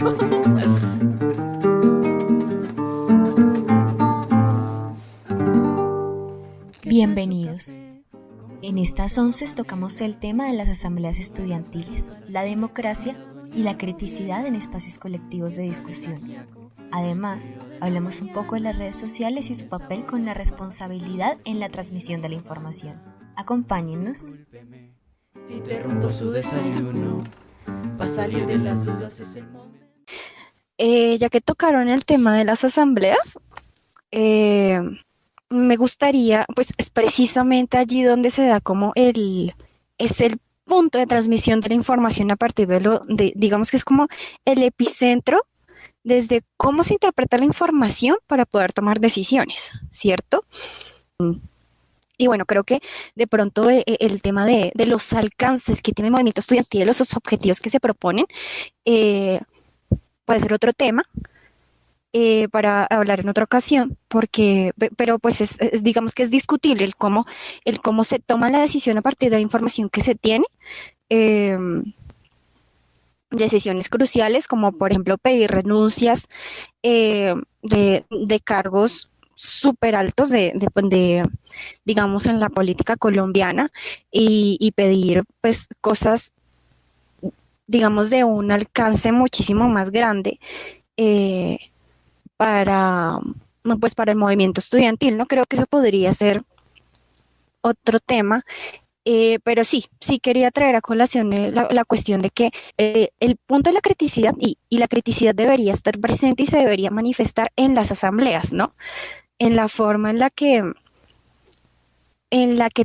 mucho. Bienvenidos. En estas 11 tocamos el tema de las asambleas estudiantiles, la democracia y la criticidad en espacios colectivos de discusión. Además, hablamos un poco de las redes sociales y su papel con la responsabilidad en la transmisión de la información. Acompáñennos. Si interrumpo su desayuno, para salir de las dudas es el momento. Ya que tocaron el tema de las asambleas, me gustaría, pues es precisamente allí donde se da como es el punto de transmisión de la información a partir digamos que es como el epicentro desde cómo se interpreta la información para poder tomar decisiones, ¿cierto? Y bueno, creo que de pronto el tema de los alcances que tiene el movimiento estudiantil, los objetivos que se proponen, puede ser otro tema para hablar en otra ocasión, pero pues digamos que es discutible el cómo se toma la decisión a partir de la información que se tiene. eh, Decisiones cruciales como por ejemplo pedir renuncias de cargos súper altos digamos, en la política colombiana y pedir pues cosas, digamos, de un alcance muchísimo más grande eh, para, pues, para el movimiento estudiantil, ¿no? Creo que eso podría ser otro tema. Pero sí quería traer a colación la cuestión de que el punto de la criticidad y la criticidad debería estar presente y se debería manifestar en las asambleas, ¿no? En la forma en la que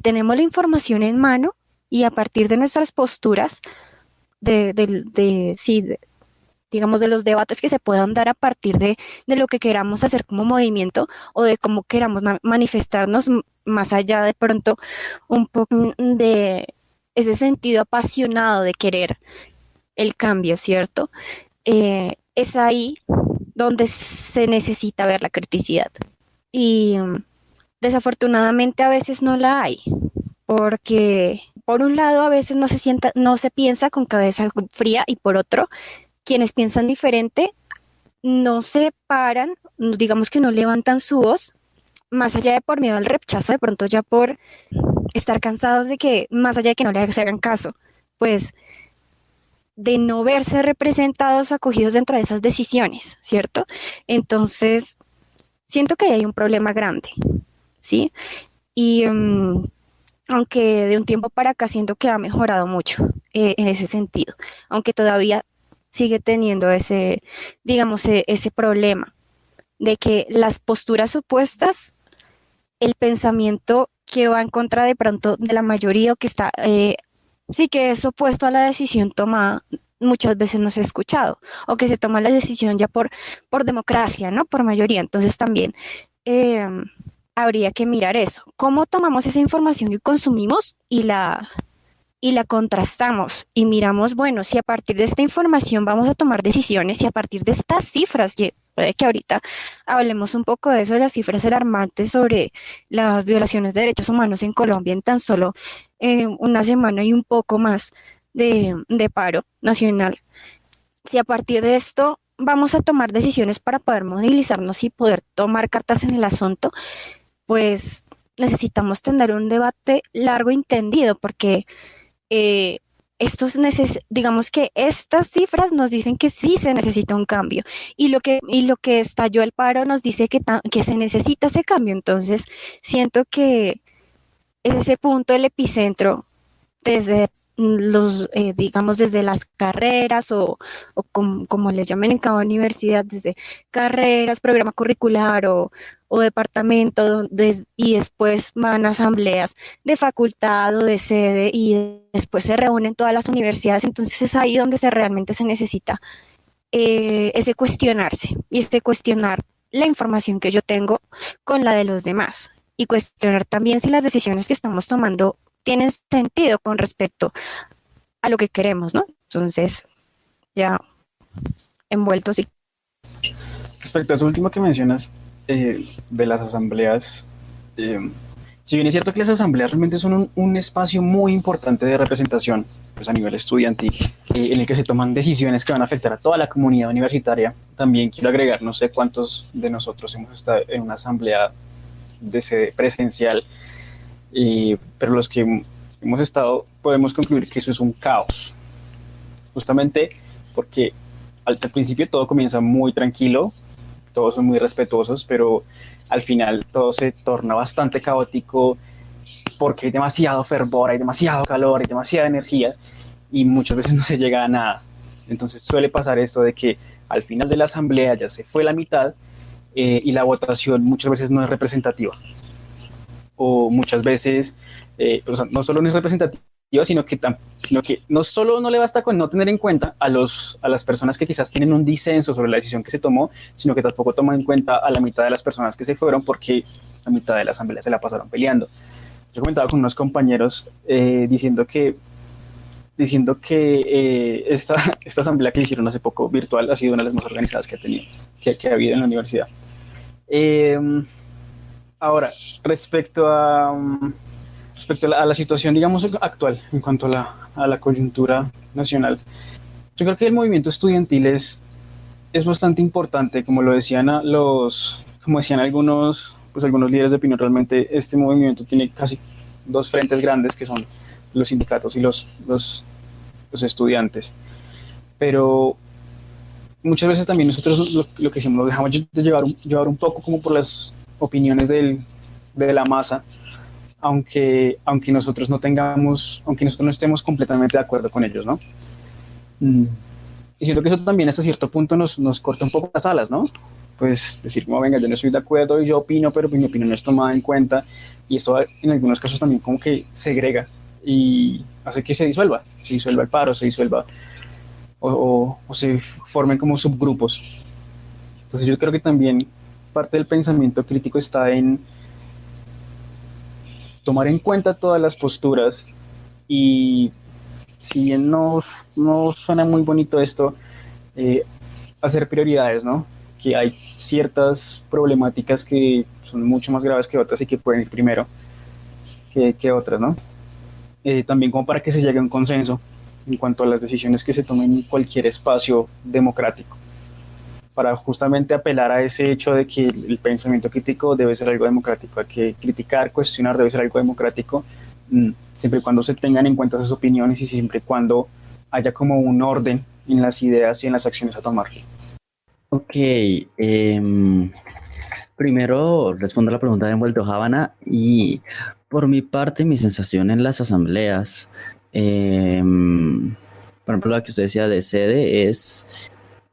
tenemos la información en mano y a partir de nuestras posturas, sí, digamos, de los debates que se puedan dar a partir de lo que queramos hacer como movimiento o de cómo queramos manifestarnos, más allá de pronto un poco de ese sentido apasionado de querer el cambio, ¿cierto? Es ahí donde se necesita ver la criticidad. Y desafortunadamente a veces no la hay, porque por un lado a veces no se piensa con cabeza fría y por otro quienes piensan diferente no se paran, digamos que no levantan su voz, más allá de por miedo al rechazo, de pronto ya por estar cansados de que, más allá de que no les hagan caso, pues de no verse representados o acogidos dentro de esas decisiones, ¿cierto? Entonces, siento que hay un problema grande, ¿sí? Y aunque de un tiempo para acá siento que ha mejorado mucho en ese sentido, aunque todavía sigue teniendo digamos, ese problema de que las posturas opuestas, el pensamiento que va en contra de pronto de la mayoría o que está, sí que es opuesto a la decisión tomada, muchas veces no se ha escuchado, o que se toma la decisión ya por democracia, ¿no? Por mayoría. Entonces también eh, habría que mirar eso. ¿Cómo tomamos esa información que consumimos y la contrastamos y miramos, bueno, si a partir de esta información vamos a tomar decisiones, si a partir de estas cifras, que puede que ahorita hablemos un poco de eso, de las cifras alarmantes sobre las violaciones de derechos humanos en Colombia en tan solo una semana y un poco más de paro nacional, si a partir de esto vamos a tomar decisiones para poder movilizarnos y poder tomar cartas en el asunto, pues necesitamos tener un debate largo y entendido, porque eh, digamos que estas cifras nos dicen que sí se necesita un cambio y lo que estalló el paro nos dice que se necesita ese cambio. Entonces, siento que es ese punto el epicentro desde digamos, desde las carreras o como les llamen en cada universidad, desde carreras, programa curricular o departamento, y después van a asambleas de facultad o de sede y después se reúnen todas las universidades. Entonces es ahí donde realmente se necesita ese cuestionarse y ese cuestionar la información que yo tengo con la de los demás y cuestionar también si las decisiones que estamos tomando tienen sentido con respecto a lo que queremos, ¿no? Entonces, ya envuelto, sí. Respecto a eso último que mencionas de las asambleas, eh, Si bien es cierto que las asambleas realmente son un espacio muy importante de representación, pues a nivel estudiantil, en el que se toman decisiones que van a afectar a toda la comunidad universitaria, también quiero agregar, no sé cuántos de nosotros hemos estado en una asamblea de sede presencial, pero los que hemos estado podemos concluir que eso es un caos, justamente porque al principio todo comienza muy tranquilo, todos son muy respetuosos, pero al final todo se torna bastante caótico porque hay demasiado fervor, hay demasiado calor, hay demasiada energía y muchas veces no se llega a nada. Entonces suele pasar esto de que al final de la asamblea ya se fue la mitad y la votación muchas veces no es representativa. O muchas veces pues, no solo no es representativa, sino que no solo no le basta con no tener en cuenta a las personas que quizás tienen un disenso sobre la decisión que se tomó, sino que tampoco toma en cuenta a la mitad de las personas que se fueron porque la mitad de la asamblea se la pasaron peleando. Yo comentaba con unos compañeros diciendo que esta asamblea que hicieron hace poco virtual ha sido una de las más organizadas que ha habido en la universidad. Ahora, respecto a la situación, digamos, actual en cuanto a la coyuntura nacional, yo creo que el movimiento estudiantil es bastante importante, como decían algunos líderes de opinión. Realmente este movimiento tiene casi dos frentes grandes, que son los sindicatos y los estudiantes. Pero muchas veces también nosotros lo que hacemos, nos dejamos de llevar un poco como por las opiniones de la masa, aunque nosotros no estemos completamente de acuerdo con ellos, ¿no? Y siento que eso también hasta cierto punto nos corta un poco las alas, ¿no? Pues decir como, venga, yo no estoy de acuerdo y yo opino, pero mi opinión no es tomada en cuenta, y eso en algunos casos también como que segrega y hace que se disuelva el paro, se disuelva o se formen como subgrupos. Entonces yo creo que también parte del pensamiento crítico está en tomar en cuenta todas las posturas y, si bien no suena muy bonito esto, hacer prioridades, ¿no? Que hay ciertas problemáticas que son mucho más graves que otras y que pueden ir primero que otras, ¿no? También como para que se llegue a un consenso en cuanto a las decisiones que se tomen en cualquier espacio democrático, para justamente apelar a ese hecho de que el pensamiento crítico debe ser algo democrático, hay que criticar, cuestionar debe ser algo democrático, siempre y cuando se tengan en cuenta esas opiniones y siempre y cuando haya como un orden en las ideas y en las acciones a tomar. Ok, primero respondo a la pregunta de Envuelto Habana, y por mi parte mi sensación en las asambleas, por ejemplo la que usted decía de sede,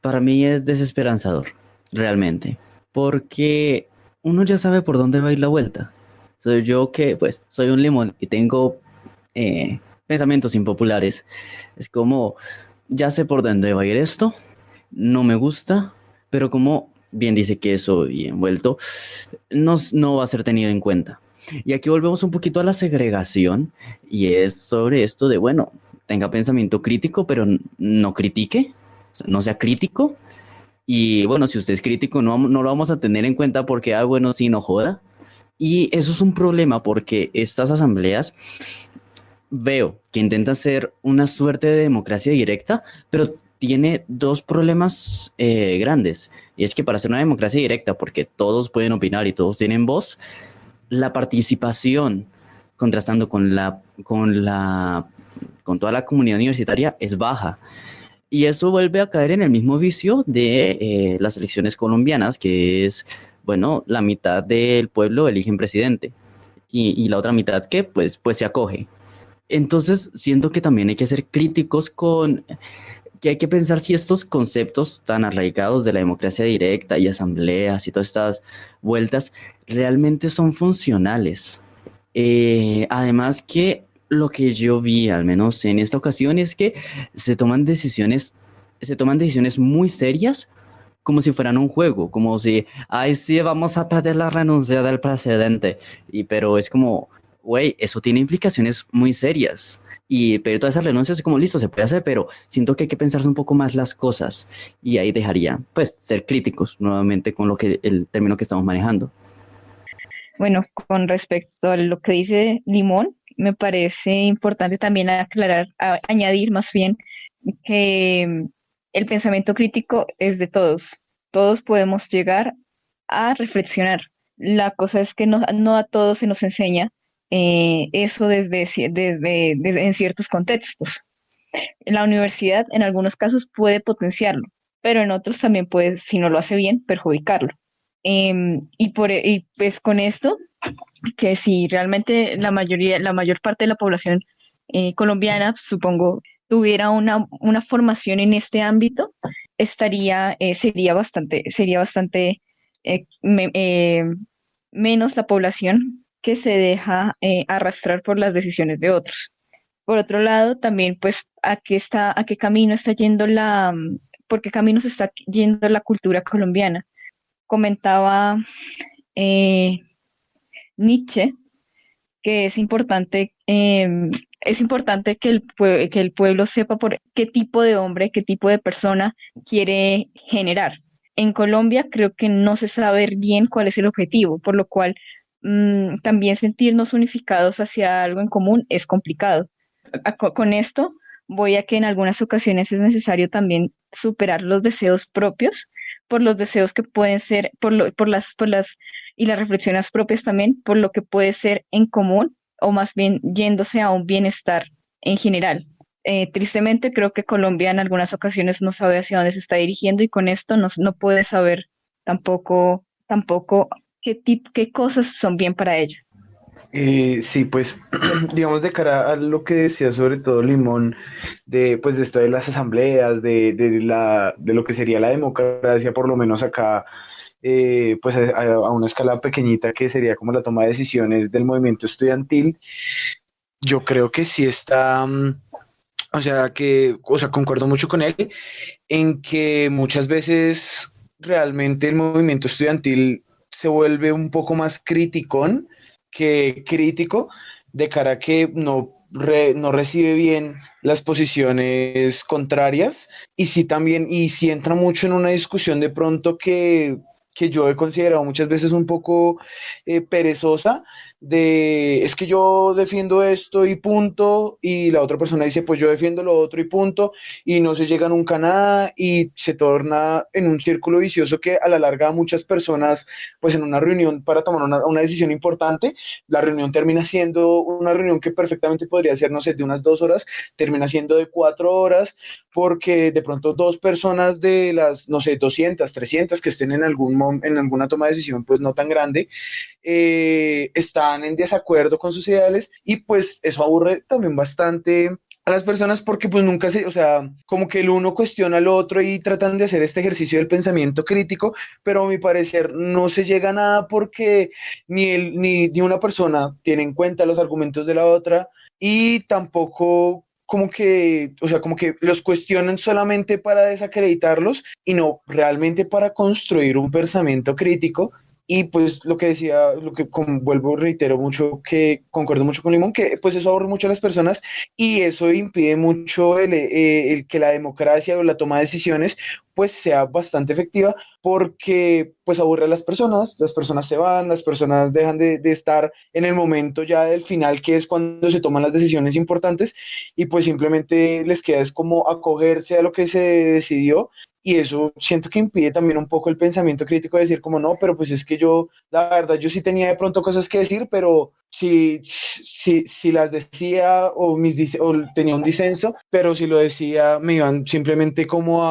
para mí es desesperanzador, realmente, porque uno ya sabe por dónde va a ir la vuelta. Soy yo que, pues, soy un limón y tengo pensamientos impopulares. Es como, ya sé por dónde va a ir esto, no me gusta, pero como bien dice que soy Envuelto, no va a ser tenido en cuenta. Y aquí volvemos un poquito a la segregación, y es sobre esto de, bueno, tenga pensamiento crítico, pero no critique. O sea, no sea crítico, y bueno, si usted es crítico no lo vamos a tener en cuenta porque, bueno, sí, no joda. Y eso es un problema porque estas asambleas veo que intentan ser una suerte de democracia directa, pero tiene dos problemas grandes. Y es que para ser una democracia directa, porque todos pueden opinar y todos tienen voz, la participación, contrastando con toda la comunidad universitaria, es baja. Y eso vuelve a caer en el mismo vicio de las elecciones colombianas, que es, bueno, la mitad del pueblo eligen presidente y la otra mitad que pues se acoge. Entonces siento que también hay que ser críticos que hay que pensar si estos conceptos tan arraigados de la democracia directa y asambleas y todas estas vueltas realmente son funcionales. Además que lo que yo vi, al menos en esta ocasión, es que se toman decisiones muy serias, como si fueran un juego, como si, ay, sí, vamos a pedir la renuncia del presidente. Pero es como, güey, eso tiene implicaciones muy serias. Y pedir todas esas renuncias es como, listo, se puede hacer, pero siento que hay que pensarse un poco más las cosas. Y ahí dejaría, pues, ser críticos nuevamente con el término que estamos manejando. Bueno, con respecto a lo que dice Limón, me parece importante también aclarar, añadir más bien que el pensamiento crítico es de todos. Todos podemos llegar a reflexionar. La cosa es que no a todos se nos enseña eso en ciertos contextos. La universidad en algunos casos puede potenciarlo, pero en otros también puede, si no lo hace bien, perjudicarlo. Y pues con esto, que si realmente la mayor parte de la población colombiana, supongo, tuviera una formación en este ámbito, sería bastante me- menos la población que se deja arrastrar por las decisiones de otros. Por otro lado, también, pues, a qué camino está yendo por qué camino se está yendo la cultura colombiana. Comentaba eh, Nietzsche que es importante que que el pueblo sepa por qué tipo de hombre, qué tipo de persona quiere generar. En Colombia creo que no se sabe bien cuál es el objetivo, por lo cual también sentirnos unificados hacia algo en común es complicado. Con esto voy a que en algunas ocasiones es necesario también superar los deseos propios por los deseos que pueden ser, y las reflexiones propias también por lo que puede ser en común o más bien yéndose a un bienestar en general. Tristemente creo que Colombia en algunas ocasiones no sabe hacia dónde se está dirigiendo y con esto no puede saber tampoco qué cosas son bien para ella. Sí, pues digamos de cara a lo que decía sobre todo Limón, de pues de esto de las asambleas, de lo que sería la democracia, por lo menos acá, pues a una escala pequeñita que sería como la toma de decisiones del movimiento estudiantil, yo creo que sí está, o sea, concuerdo mucho con él en que muchas veces realmente el movimiento estudiantil se vuelve un poco más criticón que crítico de cara a que no recibe bien las posiciones contrarias y sí también, y sí entra mucho en una discusión de pronto que yo he considerado muchas veces un poco perezosa, de es que yo defiendo esto y punto, y la otra persona dice pues yo defiendo lo otro y punto, y no se llega nunca a nada y se torna en un círculo vicioso que a la larga a muchas personas pues en una reunión para tomar una decisión importante, la reunión termina siendo una reunión que perfectamente podría ser, no sé, de unas 2 horas, termina siendo de 4 horas, porque de pronto dos personas de las, no sé, 200, 300 que estén en alguna toma de decisión pues no tan grande, están en desacuerdo con sus ideales y pues eso aburre también bastante a las personas porque pues nunca se, o sea, como que el uno cuestiona al otro y tratan de hacer este ejercicio del pensamiento crítico, pero a mi parecer no se llega a nada porque ni una persona tiene en cuenta los argumentos de la otra y tampoco como que, o sea, como que los cuestionan solamente para desacreditarlos y no realmente para construir un pensamiento crítico. Y pues lo que decía, vuelvo, reitero mucho, que concuerdo mucho con Limón, que pues eso aburre mucho a las personas y eso impide mucho el que la democracia o la toma de decisiones pues sea bastante efectiva porque pues aburre a las personas se van, las personas dejan de estar en el momento ya del final que es cuando se toman las decisiones importantes y pues simplemente les queda es como acogerse a lo que se decidió y eso siento que impide también un poco el pensamiento crítico de decir como no, pero pues es que yo, la verdad, yo sí tenía de pronto cosas que decir, pero si las decía o tenía un disenso, pero si lo decía me iban simplemente como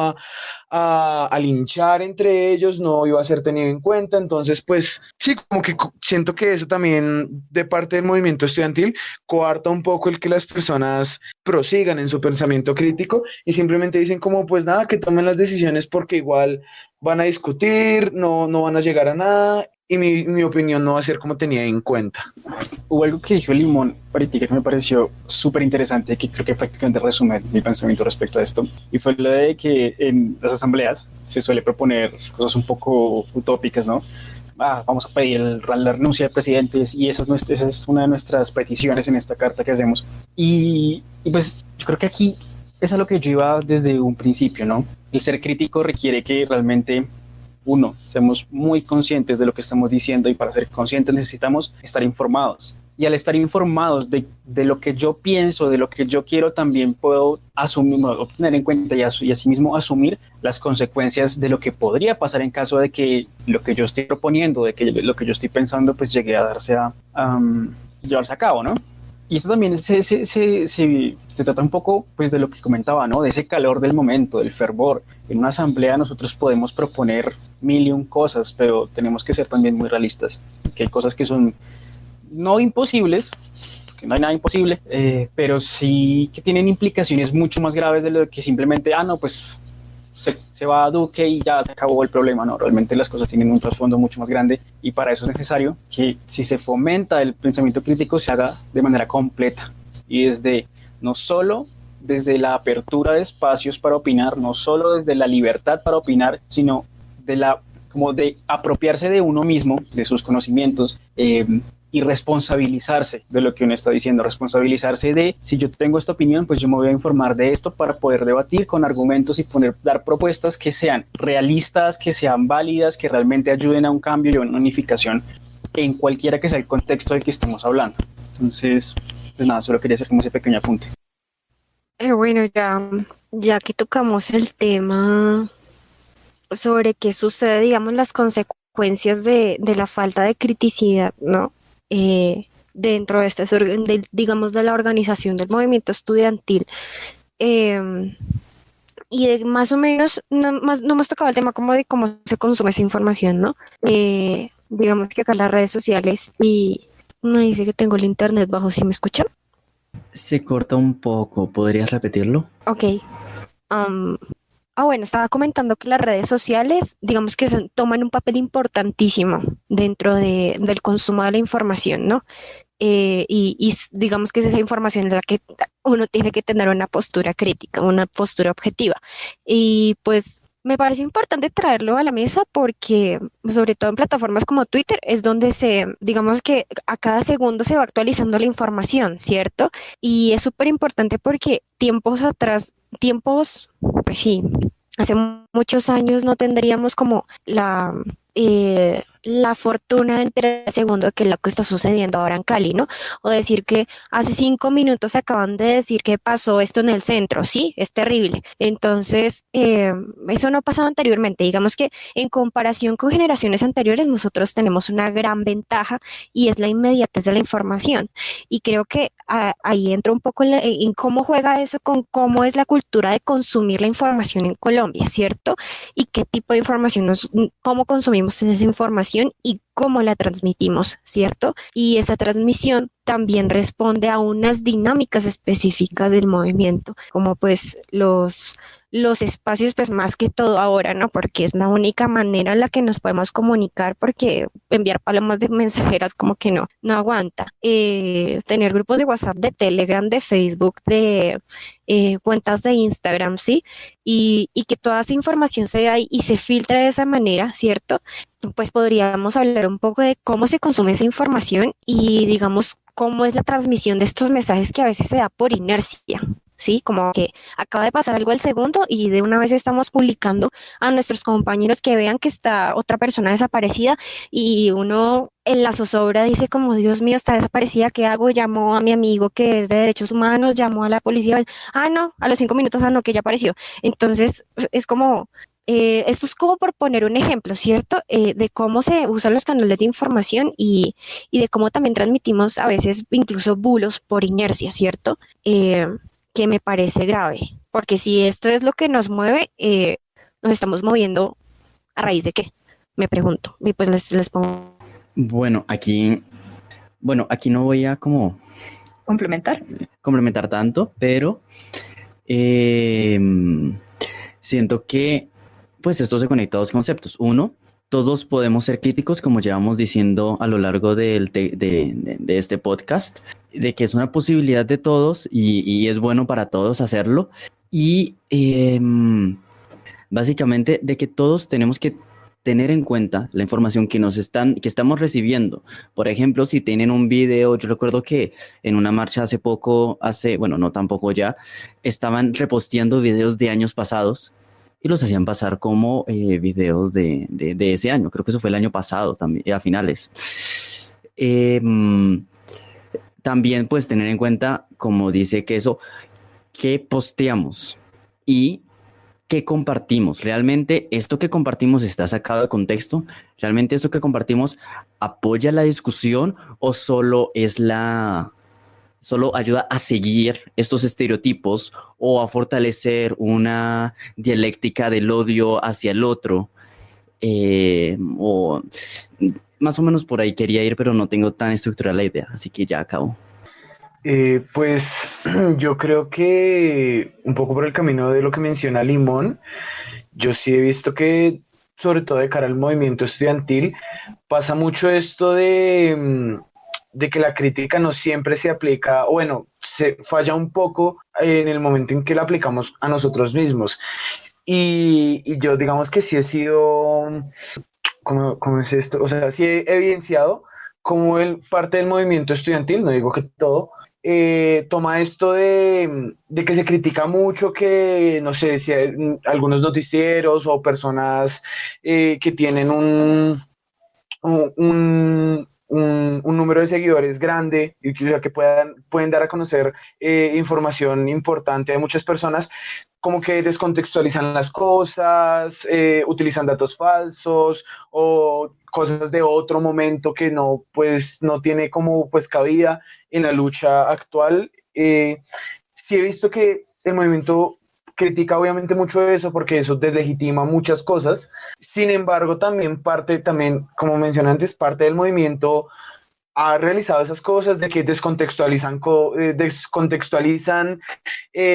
a linchar entre ellos, no iba a ser tenido en cuenta, entonces pues sí, como que siento que eso también de parte del movimiento estudiantil coarta un poco el que las personas prosigan en su pensamiento crítico y simplemente dicen como pues nada, que tomen las decisiones porque igual van a discutir, no van a llegar a nada y mi opinión no va a ser como tenía en cuenta. Hubo algo que dijo Limón ahorita que me pareció súper interesante, que creo que prácticamente resume mi pensamiento respecto a esto, y fue lo de que en las asambleas se suele proponer cosas un poco utópicas, ¿no? Vamos a pedir la renuncia del presidente y esa es una de nuestras peticiones en esta carta que hacemos. Y pues yo creo que aquí es a lo que yo iba desde un principio, ¿no? El ser crítico requiere que realmente uno, seamos muy conscientes de lo que estamos diciendo, y para ser conscientes necesitamos estar informados. Y al estar informados de lo que yo pienso, de lo que yo quiero, también puedo asumir, tener en cuenta y asimismo asumir las consecuencias de lo que podría pasar en caso de que lo que yo estoy proponiendo, de que lo que yo estoy pensando, pues llegue a darse a llevarse a cabo, ¿no? Y esto también se trata un poco, pues, de lo que comentaba, ¿no? De ese calor del momento, del fervor. En una asamblea nosotros podemos proponer mil y un cosas, pero tenemos que ser también muy realistas, que hay cosas que son no imposibles, que no hay nada imposible, pero sí que tienen implicaciones mucho más graves de lo que simplemente, no, pues se va a Duque y ya se acabó el problema, ¿no? Realmente las cosas tienen un trasfondo mucho más grande, y para eso es necesario que, si se fomenta el pensamiento crítico, se haga de manera completa y no solo desde la apertura de espacios para opinar, no solo desde la libertad para opinar, sino como de apropiarse de uno mismo, de sus conocimientos, y responsabilizarse de lo que uno está diciendo, responsabilizarse de, si yo tengo esta opinión, pues yo me voy a informar de esto para poder debatir con argumentos y dar propuestas que sean realistas, que sean válidas, que realmente ayuden a un cambio y a una unificación en cualquiera que sea el contexto del que estemos hablando. Entonces, pues nada, solo quería hacer como ese pequeño apunte. Bueno, ya que tocamos el tema sobre qué sucede, digamos, las consecuencias de la falta de criticidad, ¿no? Dentro de digamos, de la organización del movimiento estudiantil. Y más o menos, no hemos tocado el tema como de cómo se consume esa información, ¿no? Digamos que acá las redes sociales, y me dice que tengo el internet bajo, ¿sí me escuchan? Se corta un poco, ¿podrías repetirlo? Ok. Bueno, estaba comentando que las redes sociales, digamos que toman un papel importantísimo dentro del consumo de la información, ¿no? Y digamos que es esa información en la que uno tiene que tener una postura crítica, una postura objetiva. Y pues me parece importante traerlo a la mesa porque, sobre todo en plataformas como Twitter, es donde digamos que a cada segundo se va actualizando la información, ¿cierto? Y es súper importante porque pues sí, hace muchos años no tendríamos como la fortuna de enterar al segundo de que lo que está sucediendo ahora en Cali, ¿no? O decir que hace 5 minutos acaban de decir que pasó esto en el centro, sí, es terrible. Entonces, eso no pasaba anteriormente. Digamos que en comparación con generaciones anteriores, nosotros tenemos una gran ventaja, y es la inmediatez de la información. Y creo que ahí entra un poco en cómo juega eso con cómo es la cultura de consumir la información en Colombia, ¿cierto? Y qué tipo de información cómo consumimos esa información y cómo la transmitimos, ¿cierto? Y esa transmisión también responde a unas dinámicas específicas del movimiento, como pues los espacios, pues más que todo ahora, ¿no? Porque es la única manera en la que nos podemos comunicar, porque enviar palomas de mensajeras como que no aguanta. Tener grupos de WhatsApp, de Telegram, de Facebook, de cuentas de Instagram, ¿sí? Y que toda esa información se da y se filtra de esa manera, ¿cierto? Pues podríamos hablar un poco de cómo se consume esa información y, digamos, cómo es la transmisión de estos mensajes que a veces se da por inercia, ¿sí? Como que acaba de pasar algo al segundo y de una vez estamos publicando a nuestros compañeros que vean que está otra persona desaparecida, y uno en la zozobra dice como, Dios mío, está desaparecida, ¿qué hago? Llamó a mi amigo que es de derechos humanos, llamó a la policía, no, a los 5 minutos, no, que ya apareció. Entonces, es como... esto es como por poner un ejemplo, ¿cierto? De cómo se usan los canales de información y de cómo también transmitimos a veces incluso bulos por inercia, ¿cierto? Que me parece grave, porque si esto es lo que nos mueve, nos estamos moviendo ¿a raíz de qué? Me pregunto, y pues les pongo. Bueno, aquí no voy a como complementar tanto, pero siento que pues esto se conecta a dos conceptos. Uno, todos podemos ser críticos, como llevamos diciendo a lo largo de este podcast, de que es una posibilidad de todos y es bueno para todos hacerlo. Y básicamente de que todos tenemos que tener en cuenta la información que estamos recibiendo. Por ejemplo, si tienen un video, yo recuerdo que en una marcha no tampoco ya, estaban reposteando videos de años pasados, y los hacían pasar como videos de ese año. Creo que eso fue el año pasado también, a finales. También pues tener en cuenta, como dice que eso, qué posteamos y qué compartimos. ¿Realmente esto que compartimos está sacado de contexto? ¿Realmente esto que compartimos apoya la discusión o solo solo ayuda a seguir estos estereotipos o a fortalecer una dialéctica del odio hacia el otro? O más o menos por ahí quería ir, pero no tengo tan estructurada la idea, así que ya acabo. Pues yo creo que un poco por el camino de lo que menciona Limón, yo sí he visto que, sobre todo de cara al movimiento estudiantil, pasa mucho esto de que la crítica no siempre se aplica, o bueno, se falla un poco en el momento en que la aplicamos a nosotros mismos. Y yo digamos que sí he sido, ¿cómo es esto? O sea, sí he evidenciado como parte del movimiento estudiantil, no digo que todo, toma esto de que se critica mucho que, no sé, si hay algunos noticieros o personas que tienen un número de seguidores grande y que pueden dar a conocer información importante a muchas personas, como que descontextualizan las cosas, utilizan datos falsos o cosas de otro momento que no, pues, no tiene como pues cabida en la lucha actual. Sí he visto que el movimiento critica obviamente mucho eso porque eso deslegitima muchas cosas. Sin embargo, también, como mencioné antes, parte del movimiento ha realizado esas cosas de que descontextualizan,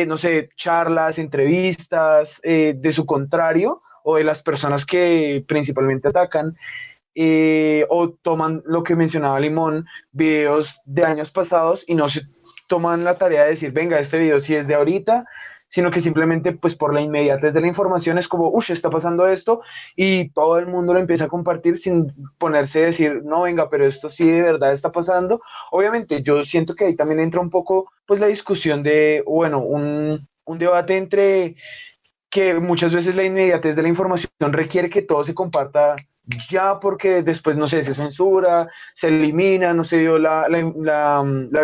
no sé, charlas, entrevistas de su contrario o de las personas que principalmente atacan, o toman lo que mencionaba Limón, videos de años pasados y no se toman la tarea de decir, venga, este video sí es de ahorita, sino que simplemente pues por la inmediatez de la información es como, uy, está pasando esto y todo el mundo lo empieza a compartir sin ponerse a decir, no, venga, pero esto sí de verdad está pasando. Obviamente yo siento que ahí también entra un poco pues la discusión de, bueno, un debate entre que muchas veces la inmediatez de la información requiere que todo se comparta ya porque después, no sé, se censura, se elimina, no se dio la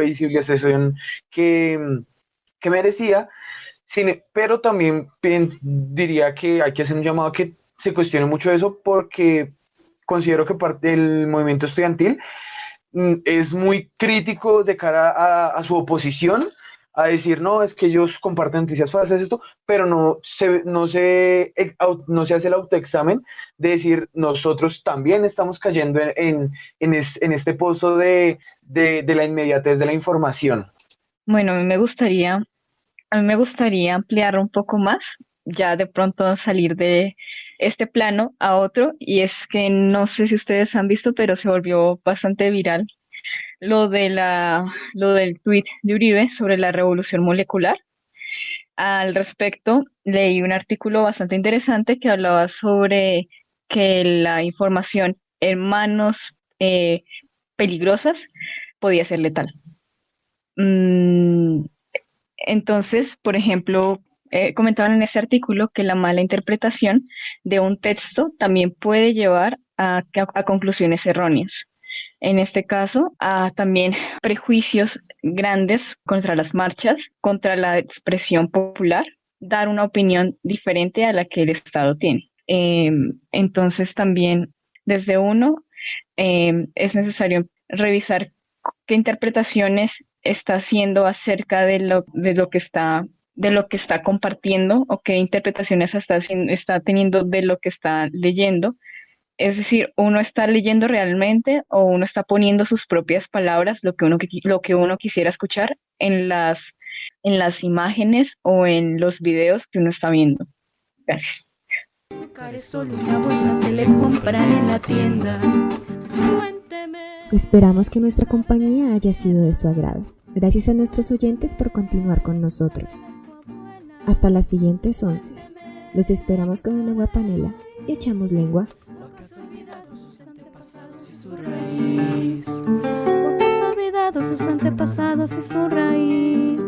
visibilización que merecía. Pero también diría que hay que hacer un llamado a que se cuestione mucho eso porque considero que parte del movimiento estudiantil es muy crítico de cara a su oposición, a decir, no, es que ellos comparten noticias falsas, esto, pero no se hace el autoexamen de decir, nosotros también estamos cayendo en este pozo de la inmediatez de la información. Bueno, a mí me gustaría ampliar un poco más, ya de pronto salir de este plano a otro, y es que no sé si ustedes han visto, pero se volvió bastante viral lo del tuit de Uribe sobre la revolución molecular. Al respecto, leí un artículo bastante interesante que hablaba sobre que la información en manos peligrosas podía ser letal. Mm, entonces, por ejemplo, comentaban en ese artículo que la mala interpretación de un texto también puede llevar a conclusiones erróneas. En este caso, a también prejuicios grandes contra las marchas, contra la expresión popular, dar una opinión diferente a la que el Estado tiene. Entonces, también desde uno es necesario revisar qué interpretaciones está haciendo acerca de lo que está compartiendo o qué interpretaciones está teniendo de lo que está leyendo. Es decir, uno está leyendo realmente o uno está poniendo sus propias palabras, lo que uno quisiera escuchar en las imágenes o en los videos que uno está viendo. Gracias. Azúcar es solo una bolsa que le compran en la tienda. Cuénteme. Esperamos que nuestra compañía haya sido de su agrado. Gracias a nuestros oyentes por continuar con nosotros. Hasta las siguientes 11. Los esperamos con una guapanela y echamos lengua. ¿O olvidado sus antepasados y su raíz? ¿O has olvidado sus antepasados y su raíz?